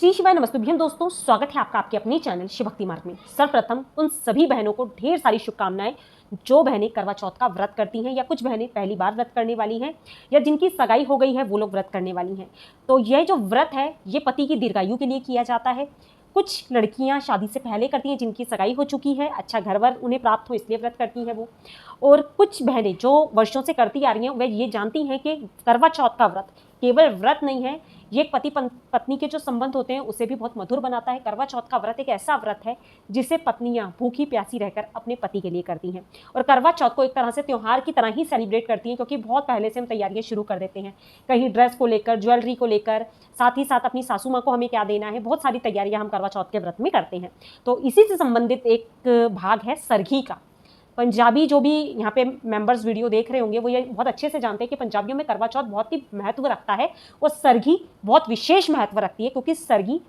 श्री शिवाय नमस्तुभ्यम दोस्तों, स्वागत है आपका आपके अपने चैनल शिव भक्ति मार्ग में। सर्वप्रथम उन सभी बहनों को ढेर सारी शुभकामनाएं जो बहनें करवा चौथ का व्रत करती हैं या कुछ बहनें पहली बार व्रत करने वाली हैं या जिनकी सगाई हो गई है वो लोग व्रत करने वाली हैं। तो यह जो व्रत है ये पति की दीर्घायु के लिए किया जाता है। कुछ लड़कियां शादी से पहले करती हैं जिनकी सगाई हो चुकी है, अच्छा घरवर उन्हें प्राप्त हो इसलिए व्रत करती हैं वो। और कुछ बहनें जो वर्षों से करती आ रही हैं वह ये जानती हैं कि करवा चौथ का व्रत केवल व्रत नहीं है, ये एक पति पत्नी के जो संबंध होते हैं उसे भी बहुत मधुर बनाता है। करवा चौथ का व्रत एक ऐसा व्रत है जिसे पत्नियां भूखी प्यासी रहकर अपने पति के लिए करती हैं और करवा चौथ को एक तरह से त्योहार की तरह ही सेलिब्रेट करती हैं, क्योंकि बहुत पहले से हम तैयारियां शुरू कर देते हैं, कहीं ड्रेस को लेकर, ज्वेलरी को लेकर, साथ ही साथ अपनी सासू माँ को हमें क्या देना है, बहुत सारी तैयारियां हम करवा चौथ के व्रत में करते हैं। तो इसी से संबंधित एक भाग है सरघी का। पंजाबी जो भी यहाँ पे मेंबर्स वीडियो देख रहे होंगे वो ये बहुत अच्छे से जानते हैं कि पंजाबियों में करवा चौथ बहुत ही महत्व रखता है और सरघी बहुत विशेष महत्व रखती है, क्योंकि सरघी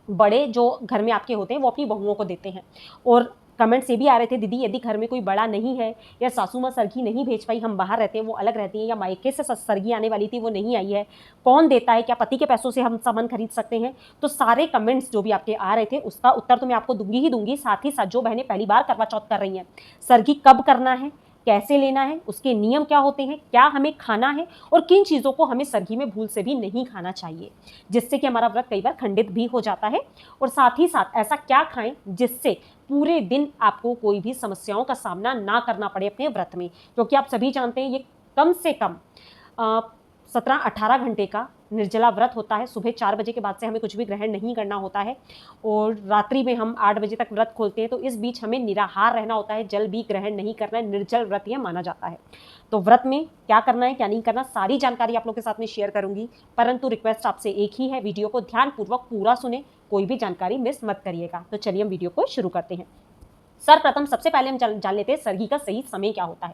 बड़े जो घर में आपके होते हैं वो अपनी बहुओं को देते हैं। और कमेंट्स ये भी आ रहे थे, दीदी यदि घर में कोई बड़ा नहीं है या सासू माँ सरघी नहीं भेज पाई, हम बाहर रहते हैं वो अलग रहती हैं, या मायके से सरघी आने वाली थी वो नहीं आई है, कौन देता है, क्या पति के पैसों से हम सामान खरीद सकते हैं? तो सारे कमेंट्स जो भी आपके आ रहे थे उसका उत्तर तो मैं आपको दूंगी ही दूंगी। साथ ही साथ जो बहनें पहली बार करवा चौथ कर रही हैं, सरघी कब करना है, कैसे लेना है, उसके नियम क्या होते हैं, क्या हमें खाना है और किन चीज़ों को हमें सरघी में भूल से भी नहीं खाना चाहिए, जिससे कि हमारा व्रत कई बार खंडित भी हो जाता है। और साथ ही साथ ऐसा क्या खाएं जिससे पूरे दिन आपको कोई भी समस्याओं का सामना ना करना पड़े अपने व्रत में, क्योंकि आप सभी जानते हैं ये कम से कम 17-18 घंटे का निर्जला व्रत होता है। सुबह 4 बजे के बाद से हमें कुछ भी ग्रहण नहीं करना होता है और रात्रि में हम 8 बजे तक व्रत खोलते हैं, तो इस बीच हमें निराहार रहना होता है, जल भी ग्रहण नहीं करना है, निर्जल व्रत यह माना जाता है। तो व्रत में क्या करना है क्या नहीं करना सारी जानकारी आप लोगों के साथ में शेयर करूंगी, परंतु रिक्वेस्ट आपसे एक ही है, वीडियो को ध्यानपूर्वक पूरा सुने, कोई भी जानकारी मिस मत करिएगा। तो चलिए हम वीडियो को शुरू करते हैं। सर्वप्रथम सबसे पहले हम जान लेते हैं सरघी का सही समय क्या होता है।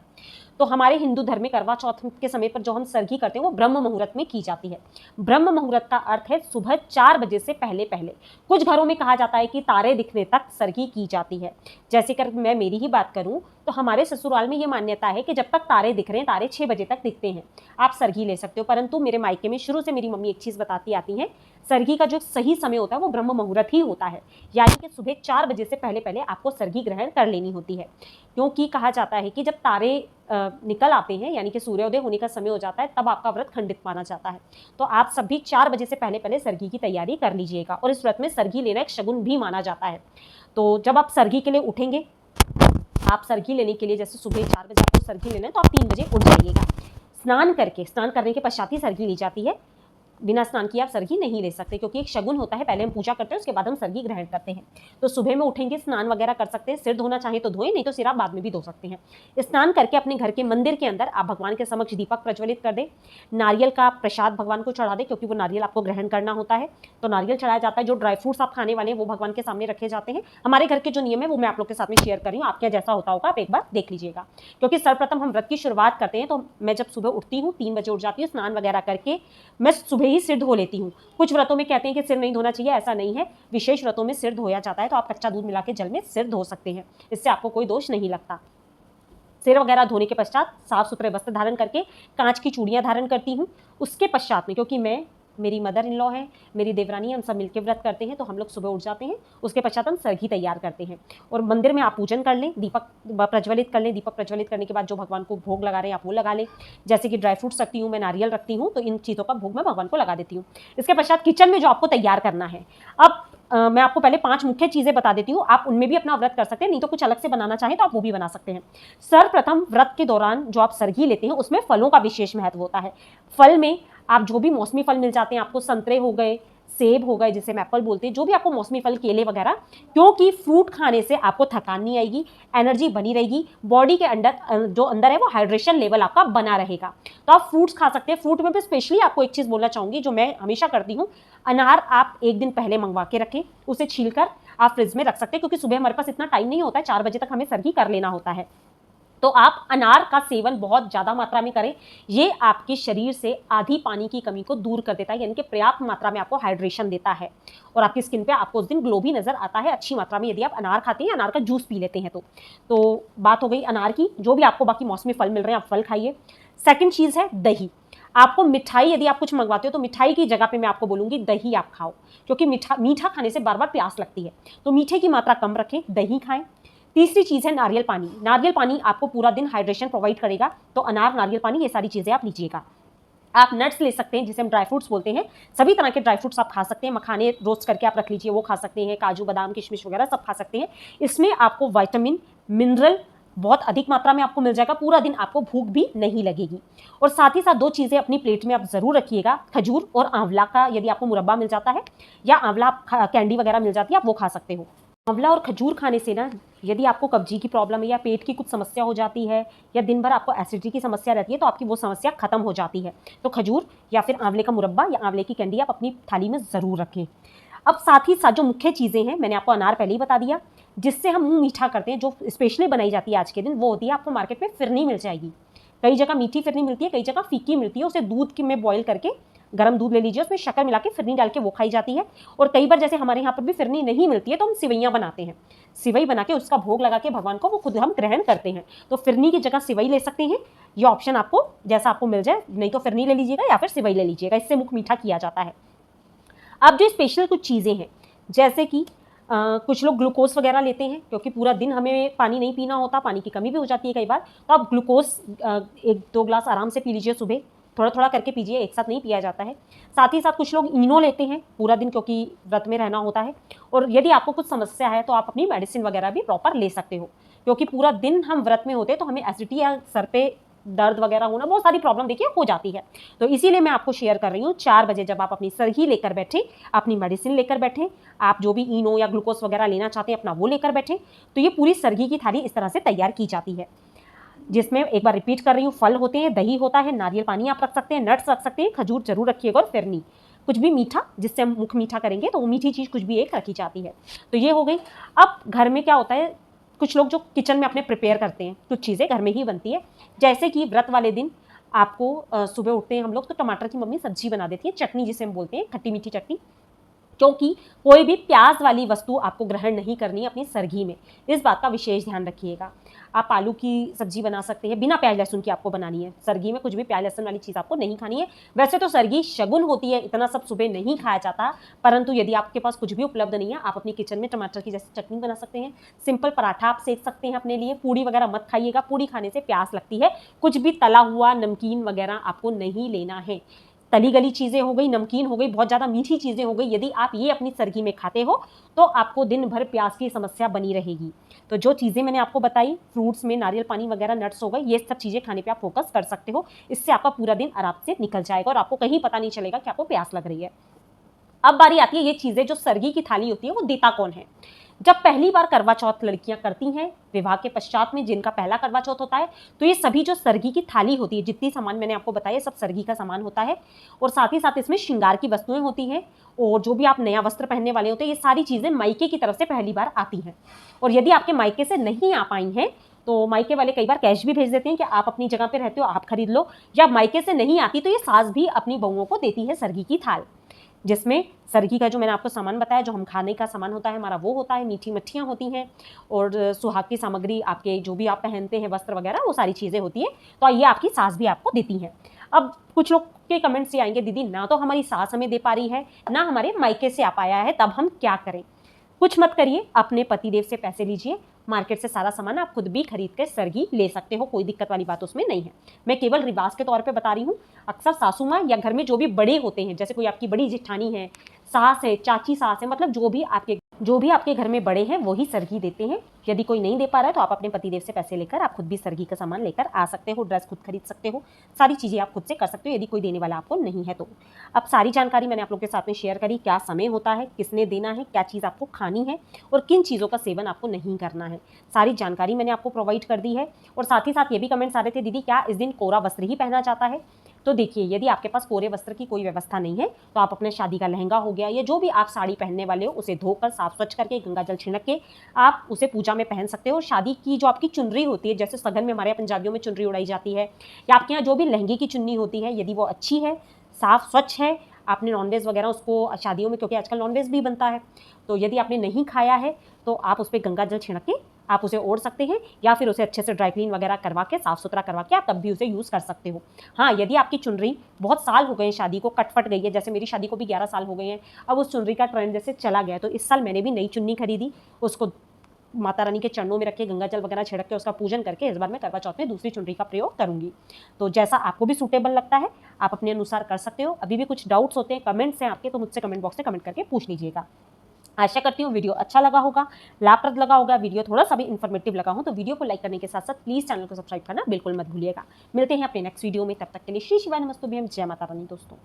तो हमारे हिंदू धर्म में करवा चौथ के समय पर जो हम सरघी करते हैं वो ब्रह्म मुहूर्त में की जाती है। ब्रह्म मुहूर्त का अर्थ है सुबह 4 बजे से पहले पहले। कुछ घरों में कहा जाता है कि तारे दिखने तक सरघी की जाती है। जैसे कि मैं मेरी ही बात करूं तो हमारे ससुराल में ये मान्यता है कि जब तक तारे दिख रहे हैं, तारे 6 बजे तक दिखते हैं, आप सरघी ले सकते हो। परंतु मेरे मायके में शुरू से मेरी मम्मी एक चीज़ बताती आती है, सरघी का जो सही समय होता है वो ब्रह्म मुहूर्त ही होता है, यानी कि सुबह 4 बजे से पहले पहले आपको सरघी ग्रहण कर लेनी होती है। क्योंकि कहा जाता है कि जब तारे निकल आते हैं यानी कि सूर्योदय होने का समय हो जाता है, तब आपका व्रत खंडित माना जाता है। तो आप सभी 4 बजे से पहले पहले सरघी की तैयारी कर लीजिएगा। और इस व्रत में सरघी लेना एक शगुन भी माना जाता है। तो जब आप सरघी के लिए उठेंगे, आप सरघी लेने के लिए जैसे सुबह 4 बजे आपको सरघी लेना है तो आप 3 बजे उठ जाइएगा। स्नान करने के पश्चात ही सरघी ली जाती है, बिना स्नान किए आप सरघी नहीं ले सकते, क्योंकि एक शगुन होता है, पहले हम पूजा करते हैं उसके बाद हम सरघी ग्रहण करते हैं। तो सुबह में उठेंगे, स्नान वगैरह कर सकते हैं, सिर धोना चाहे तो धोएं, नहीं तो सिर आप बाद में भी धो सकते हैं। स्नान करके अपने घर के मंदिर के अंदर आप भगवान के समक्ष दीपक प्रज्वलित कर दें, नारियल का प्रसाद भगवान को चढ़ा दें, क्योंकि वो नारियल आपको ग्रहण करना होता है, तो नारियल चढ़ाया जाता है। जो ड्राई फ्रूट्स आप खाने वाले हैं वो भगवान के सामने रखे जाते हैं। हमारे घर के जो नियम है वो मैं आप लोग के साथ में शेयर कर रही हूँ, आपके जैसा होता होगा आप एक बार देख लीजिएगा। क्योंकि सर्वप्रथम हम व्रत की शुरुआत करते हैं, तो मैं जब सुबह उठती हूँ 3 बजे उठ जाती हूँ, स्नान वगैरह करके मैं सुबह ही सिर धो लेती हूँ। कुछ व्रतों में कहते हैं कि सिर नहीं धोना चाहिए, ऐसा नहीं है, विशेष व्रतों में सिर धोया जाता है, तो आप कच्चा दूध मिला के जल में सिर धो सकते हैं, इससे आपको कोई दोष नहीं लगता। सिर वगैरह धोने के पश्चात साफ सुथरे वस्त्र धारण करके कांच की चूड़ियां धारण करती हूँ। उसके पश्चात में, क्योंकि मैं, मेरी मदर इन लॉ है, मेरी देवरानी, हम सब मिलकर व्रत करते हैं, तो हम लोग सुबह उठ जाते हैं। उसके पश्चात हम सरघी तैयार करते हैं और मंदिर में आप पूजन कर लें, दीपक प्रज्वलित कर लें। दीपक प्रज्वलित करने के बाद जो भगवान को भोग लगा रहे हैं आप वो लगा लें। जैसे कि ड्राई फ्रूट्स रखती हूँ मैं, नारियल रखती हूँ, तो इन चीज़ों का भोग मैं भगवान को लगा देती हूँ। इसके पश्चात किचन में जो आपको तैयार करना है, अब मैं आपको पहले 5 मुख्य चीज़ें बता देती हूँ, आप उनमें भी अपना व्रत कर सकते हैं, नहीं तो कुछ अलग से बनाना चाहें तो आप वो भी बना सकते हैं। सर्वप्रथम व्रत के दौरान जो आप सरघी लेते हैं उसमें फलों का विशेष महत्व होता है। फल में आप जो भी मौसमी फल मिल जाते हैं, आपको संतरे हो गए, सेब हो गए जिसे एप्पल बोलते हैं, जो भी आपको मौसमी फल, केले वगैरह, क्योंकि फ्रूट खाने से आपको थकान नहीं आएगी, एनर्जी बनी रहेगी, बॉडी के अंदर जो अंदर है वो हाइड्रेशन लेवल आपका बना रहेगा। तो आप फ्रूट्स खा सकते हैं। फ्रूट में भी स्पेशली आपको एक चीज़ बोलना चाहूँगी जो मैं हमेशा करती हूँ, अनार आप एक दिन पहले मंगवा के रखें, उसे छीलकर आप फ्रिज में रख सकते हैं, क्योंकि सुबह हमारे पास इतना टाइम नहीं होता है, 4 बजे तक हमें सरघी कर लेना होता है। तो आप अनार का सेवन बहुत ज़्यादा मात्रा में करें, ये आपके शरीर से आधी पानी की कमी को दूर कर देता है, यानी कि पर्याप्त मात्रा में आपको हाइड्रेशन देता है और आपकी स्किन पे आपको उस दिन ग्लो भी नजर आता है अच्छी मात्रा में, यदि आप अनार खाते हैं, अनार का जूस पी लेते हैं तो बात हो गई अनार की। जो भी आपको बाकी मौसमी फल मिल रहे हैं आप फल खाइए। सेकंड चीज़ है दही। आपको मिठाई, यदि आप कुछ मंगवाते हो तो मिठाई की जगह पे मैं आपको बोलूंगी दही आप खाओ, क्योंकि मीठा खाने से बार बार प्यास लगती है, तो मीठे की मात्रा कम रखें, दही खाएं। तीसरी चीज़ है नारियल पानी। नारियल पानी आपको पूरा दिन हाइड्रेशन प्रोवाइड करेगा, तो अनार, नारियल पानी, ये सारी चीज़ें आप लीजिएगा। आप नट्स ले सकते हैं, जिसे हम ड्राई फ्रूट्स बोलते हैं, सभी तरह के ड्राई फ्रूट्स आप खा सकते हैं। मखाने रोस्ट करके आप रख लीजिए, वो खा सकते हैं। काजू, बादाम, किशमिश वगैरह सब खा सकते हैं। इसमें आपको विटामिन, मिनरल बहुत अधिक मात्रा में आपको मिल जाएगा, पूरा दिन आपको भूख भी नहीं लगेगी। और साथ ही साथ दो चीज़ें अपनी प्लेट में आप ज़रूर रखिएगा, खजूर और आंवला का, यदि आपको मुरब्बा मिल जाता है या आंवला कैंडी वगैरह मिल जाती है, आप वो खा सकते हो। आंवला और खजूर खाने से ना, यदि आपको कब्जी की प्रॉब्लम है या पेट की कुछ समस्या हो जाती है या दिन भर आपको एसिडिटी की समस्या रहती है, तो आपकी वो समस्या खत्म हो जाती है। तो खजूर या फिर आंवले का मुरब्बा या आंवले की कैंडी आप अपनी थाली में ज़रूर रखें। अब साथ ही साथ जो मुख्य चीज़ें हैं, मैंने आपको अनार पहले ही बता दिया, जिससे हम मुंह मीठा करते हैं, जो स्पेशली बनाई जाती है आज के दिन, वो होती है आपको मार्केट में फिरनी मिल जाएगी। कई जगह मीठी फिरनी मिलती है, कई जगह फीकी मिलती है। उसे दूध में बॉईल करके, गर्म दूध ले लीजिए, उसमें शक्कर मिला के फिरनी डाल के वो खाई जाती है। और कई बार जैसे हमारे यहाँ पर भी फिरनी नहीं मिलती है, तो हम सिवैयाँ बनाते हैं। सिवई बना के उसका भोग लगा के भगवान को वो खुद हम ग्रहण करते हैं। तो फिरनी की जगह सिवई ले सकते हैं। ये ऑप्शन आपको जैसा आपको मिल जाए, नहीं तो फिरनी ले लीजिएगा या फिर सिवई ले लीजिएगा, इससे मुख मीठा किया जाता है। अब जो स्पेशल कुछ चीज़ें हैं, जैसे कि कुछ लोग ग्लूकोज वगैरह लेते हैं, क्योंकि पूरा दिन हमें पानी नहीं पीना होता, पानी की कमी भी हो जाती है कई बार, तो आप ग्लूकोज 1-2 ग्लास आराम से पी लीजिए सुबह, थोड़ा थोड़ा करके पीजिए, एक साथ नहीं पिया जाता है। साथ ही साथ कुछ लोग इनो लेते हैं पूरा दिन, क्योंकि व्रत में रहना होता है। और यदि आपको कुछ समस्या है तो आप अपनी मेडिसिन वगैरह भी प्रॉपर ले सकते हो, क्योंकि पूरा दिन हम व्रत में होते हैं, तो हमें एसिडिटी या सर पे दर्द वगैरह होना, बहुत सारी प्रॉब्लम देखिए हो जाती है। तो इसीलिए मैं आपको शेयर कर रही हूँ, 4 बजे जब आप अपनी सरही लेकर बैठें, अपनी मेडिसिन लेकर बैठें, आप जो भी इनो या ग्लूकोज वगैरह लेना चाहते हैं अपना वो लेकर बैठें, तो ये पूरी सरही की थाली इस तरह से तैयार की जाती है, जिसमें एक बार रिपीट कर रही हूँ, फल होते हैं, दही होता है, नारियल पानी आप रख सकते हैं, नट्स रख सकते हैं, खजूर जरूर रखिएगा, और फिरनी, कुछ भी मीठा जिससे हम मुख मीठा करेंगे, तो वो मीठी चीज़ कुछ भी एक रखी जाती है। तो ये हो गई। अब घर में क्या होता है, कुछ लोग जो किचन में अपने प्रिपेयर करते हैं, कुछ चीज़ें घर में ही बनती है, जैसे कि व्रत वाले दिन आपको सुबह उठते हैं हम लोग, तो टमाटर की मम्मी सब्जी बना देती है, चटनी जिसे हम बोलते हैं, खट्टी मीठी चटनी, क्योंकि कोई भी प्याज वाली वस्तु आपको ग्रहण नहीं करनी है अपनी सरगी में, इस बात का विशेष ध्यान रखिएगा। आप आलू की सब्जी बना सकते हैं, बिना प्याज लहसुन की आपको बनानी है। सरगी में कुछ भी प्याज लहसुन वाली चीज़ आपको नहीं खानी है। वैसे तो सरगी शगुन होती है, इतना सब सुबह नहीं खाया जाता, परंतु यदि आपके पास कुछ भी उपलब्ध नहीं है, आप अपनी किचन में टमाटर की जैसे चटनी बना सकते हैं, सिंपल पराठा आप सेक सकते हैं अपने लिए। पूड़ी वगैरह मत खाइएगा, पूड़ी खाने से प्यास लगती है। कुछ भी तला हुआ, नमकीन वगैरह आपको नहीं लेना है। तली गली चीज़ें हो गई, नमकीन हो गई, बहुत ज़्यादा मीठी चीज़ें हो गई, यदि आप ये अपनी सरगी में खाते हो तो आपको दिन भर प्यास की समस्या बनी रहेगी। तो जो चीज़ें मैंने आपको बताई, फ्रूट्स में नारियल पानी वगैरह, नट्स हो गए, ये सब चीज़ें खाने पे आप फोकस कर सकते हो। इससे आपका पूरा दिन आराम से निकल जाएगा और आपको कहीं पता नहीं चलेगा कि आपको प्यास लग रही है। अब बारी आती है ये चीज़ें, जो सरगी की थाली होती है वो देता कौन है। जब पहली बार करवा चौथ लड़कियां करती हैं, विवाह के पश्चात में जिनका पहला करवा चौथ होता है, तो ये सभी जो सरगी की थाली होती है, जितनी सामान मैंने आपको बताया, सब सरगी का सामान होता है। और साथ ही साथ इसमें श्रृंगार की वस्तुएं होती हैं, और जो भी आप नया वस्त्र पहनने वाले होते हैं, ये सारी चीज़ें मायके की तरफ से पहली बार आती हैं। और यदि आपके मायके से नहीं आ पाई हैं, तो मायके वाले कई बार कैश भी भेज देते हैं कि आप अपनी जगह पे रहते हो, आप खरीद लो। या मायके से नहीं आती, तो ये सास भी अपनी बहुओं को देती है सरगी की थाल, जिसमें सरगी का जो मैंने आपको सामान बताया, जो हम खाने का सामान होता है हमारा, वो होता है, मीठी मट्ठियाँ होती हैं, और सुहाग की सामग्री, आपके जो भी आप पहनते हैं वस्त्र वगैरह, वो सारी चीज़ें होती हैं। तो ये आपकी सास भी आपको देती हैं। अब कुछ लोग के कमेंट्स ये आएंगे, दीदी ना तो हमारी सास हमें दे पा रही है, ना हमारे मायके से आ पाया है, तब हम क्या करें। कुछ मत करिए, अपने पतिदेव से पैसे लीजिए, मार्केट से सारा सामान आप खुद भी खरीद के सरगी ले सकते हो, कोई दिक्कत वाली बात उसमें नहीं है। मैं केवल रिवाज के तौर पे बता रही हूँ। अक्सर सासू माँ या घर में जो भी बड़े होते हैं, जैसे कोई आपकी बड़ी जेठानी है, सास है, चाची सास है, मतलब जो भी आपके घर में बड़े हैं वही सरगी देते हैं। यदि कोई नहीं दे पा रहा है तो आप अपने पतिदेव से पैसे लेकर आप खुद भी सरगी का सामान लेकर आ सकते हो, ड्रेस खुद खरीद सकते हो, सारी चीज़ें आप खुद से कर सकते हो, यदि कोई देने वाला आपको नहीं है तो। अब सारी जानकारी मैंने आप लोग के साथ में शेयर करी, क्या समय होता है, किसने देना है, क्या चीज़ आपको खानी है और किन चीज़ों का सेवन आपको नहीं करना है, सारी जानकारी मैंने आपको प्रोवाइड कर दी है। और साथ ही साथ ये भी कमेंट्स आ रहे थे, दीदी क्या इस दिन कोरा वस्त्र ही पहना जाता है। तो देखिए, यदि आपके पास कोरे वस्त्र की कोई व्यवस्था नहीं है, तो आप अपने शादी का लहंगा हो गया या जो भी आप साड़ी पहनने वाले हो, उसे धोकर साफ स्वच्छ करके गंगा जल छिड़क के आप उसे पूजा में पहन सकते हो। शादी की जो आपकी चुनरी होती है, जैसे सगन में हमारे पंजाबियों में चुनरी उड़ाई जाती है, या आपके यहाँ जो भी लहंगे की चुन्नी होती है, यदि वो अच्छी है, साफ स्वच्छ है, आपने नॉनवेज वगैरह उसको शादियों में, क्योंकि आजकल नॉनवेज भी बनता है, तो यदि आपने नहीं खाया है तो आप उस पर गंगा जल छिड़क के आप उसे ओढ़ सकते हैं या फिर उसे अच्छे से ड्राई क्लीन वगैरह करवा के, साफ सुथरा करवा के आप तब भी उसे यूज़ कर सकते हो। हाँ, यदि आपकी चुनरी बहुत साल हो गए हैं शादी को, कट-फट गई है, जैसे मेरी शादी को भी 11 साल हो गए हैं, अब उस चुनरी का ट्रेंड जैसे चला गया है, तो इस साल मैंने भी नई चुन्नी खरीदी, उसको माता रानी के चरणों में रख के गंगा जल वगैरह छिड़क के उसका पूजन करके इस बार मैं करवा चौथ में दूसरी चुनरी का प्रयोग करूंगी। तो जैसा आपको भी सूटेबल लगता है आप अपने अनुसार कर सकते हो। अभी भी कुछ डाउट्स होते हैं, कमेंट्स हैं आपके, तो मुझसे कमेंट बॉक्स में कमेंट करके पूछ लीजिएगा। आशा करती हूँ वीडियो अच्छा लगा होगा, लाभप्रद लगा होगा, वीडियो थोड़ा सा भी इन्फॉर्मेटिव लगा हो तो वीडियो को लाइक करने के साथ साथ प्लीज़ चैनल को सब्सक्राइब करना बिल्कुल मत भूलिएगा। मिलते हैं अपने नेक्स्ट वीडियो में, तब तक के लिए श्री शिवाय नमस्तुभ्यं, जय माता रानी दोस्तों।